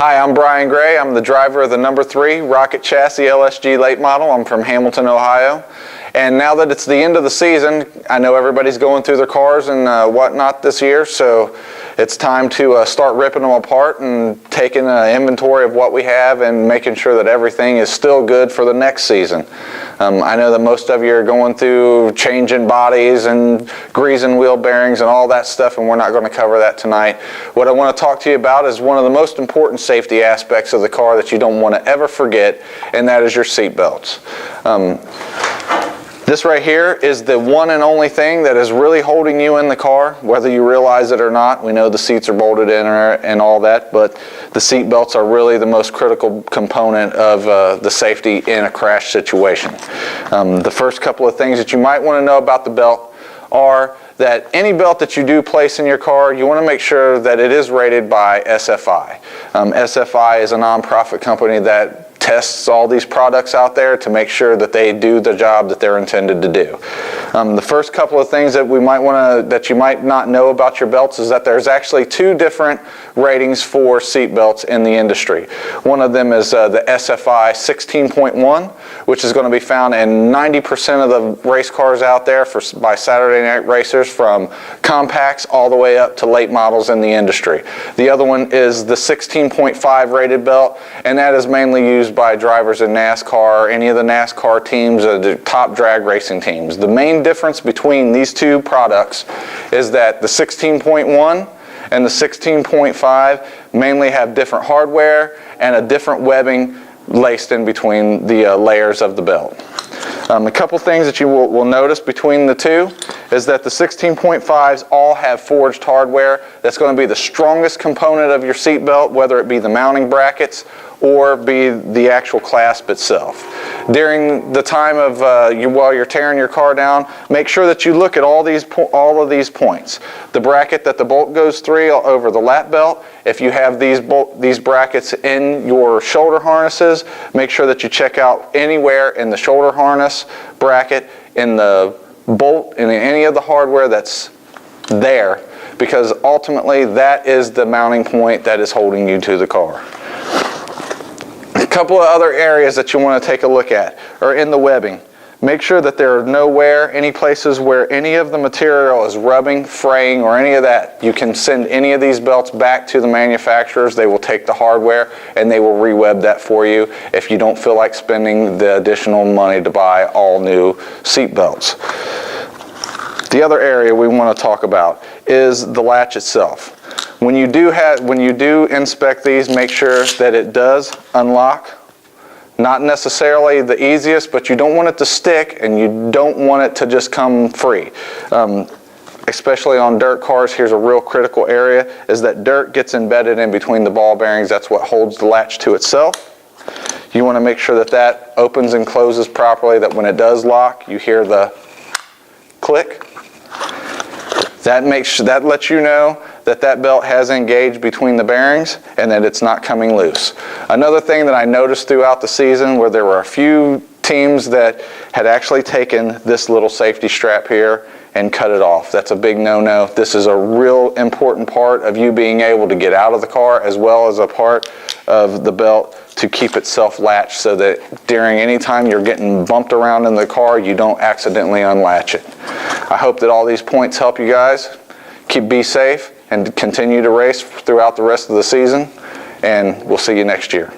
Hi, I'm Brian Gray. I'm the driver of the number 3 Rocket Chassis LSG late model. I'm from Hamilton, Ohio. And now that it's the end of the season, I know everybody's going through their cars and whatnot this year, so it's time to start ripping them apart and taking an inventory of what we have and making sure that everything is still good for the next season. I know that most of you are going through changing bodies and greasing wheel bearings and all that stuff, and we're not going to cover that tonight. What I want to talk to you about is one of the most important safety aspects of the car that you don't want to ever forget, and that is your seat belts. This right here is the one and only thing that is really holding you in the car, whether you realize it or not. We know the seats are bolted in and all that, but the seat belts are really the most critical component of the safety in a crash situation. The first couple of things that you might want to know about the belt are that any belt that you do place in your car, you want to make sure that it is rated by SFI. SFI is a nonprofit company that tests all these products out there to make sure that they do the job that they're intended to do. The first couple of things that that you might not know about your belts is that there's actually 2 different ratings for seat belts in the industry. One of them is the SFI 16.1, which is going to be found in 90% of the race cars out there by Saturday night racers, from compacts all the way up to late models in the industry. The other one is the 16.5 rated belt, and that is mainly used by drivers in NASCAR, any of the NASCAR teams, the top drag racing teams. The main difference between these 2 products is that the 16.1 and the 16.5 mainly have different hardware and a different webbing laced in between the layers of the belt. A couple things that you will notice between the 2 is that the 16.5s all have forged hardware. That's going to be the strongest component of your seat belt, whether it be the mounting brackets or be the actual clasp itself. During the time of while you're tearing your car down, make sure that you look at all of these points. The bracket that the bolt goes through over the lap belt. If you have these brackets in your shoulder harnesses, make sure that you check out anywhere in the shoulder harness bracket, in the bolt, in any of the hardware that's there, because ultimately that is the mounting point that is holding you to the car. A couple of other areas that you want to take a look at are in the webbing. Make sure that there are no wear, any places where any of the material is rubbing, fraying, or any of that. You can send any of these belts back to the manufacturers. They will take the hardware and they will re-web that for you if you don't feel like spending the additional money to buy all new seat belts. The other area we want to talk about is the latch itself. When you do inspect these, make sure that it does unlock. Not necessarily the easiest, but you don't want it to stick and you don't want it to just come free. Especially on dirt cars, here's a real critical area, is that dirt gets embedded in between the ball bearings. That's what holds the latch to itself. You want to make sure that that opens and closes properly, that when it does lock, you hear the click. That lets you know that that belt has engaged between the bearings and that it's not coming loose. Another thing that I noticed throughout the season, where there were a few teams that had actually taken this little safety strap here and cut it off. That's a big no-no. This is a real important part of you being able to get out of the car, as well as a part of the belt to keep itself latched, so that during any time you're getting bumped around in the car, you don't accidentally unlatch it. I hope that all these points help you guys. Be safe and continue to race throughout the rest of the season, and we'll see you next year.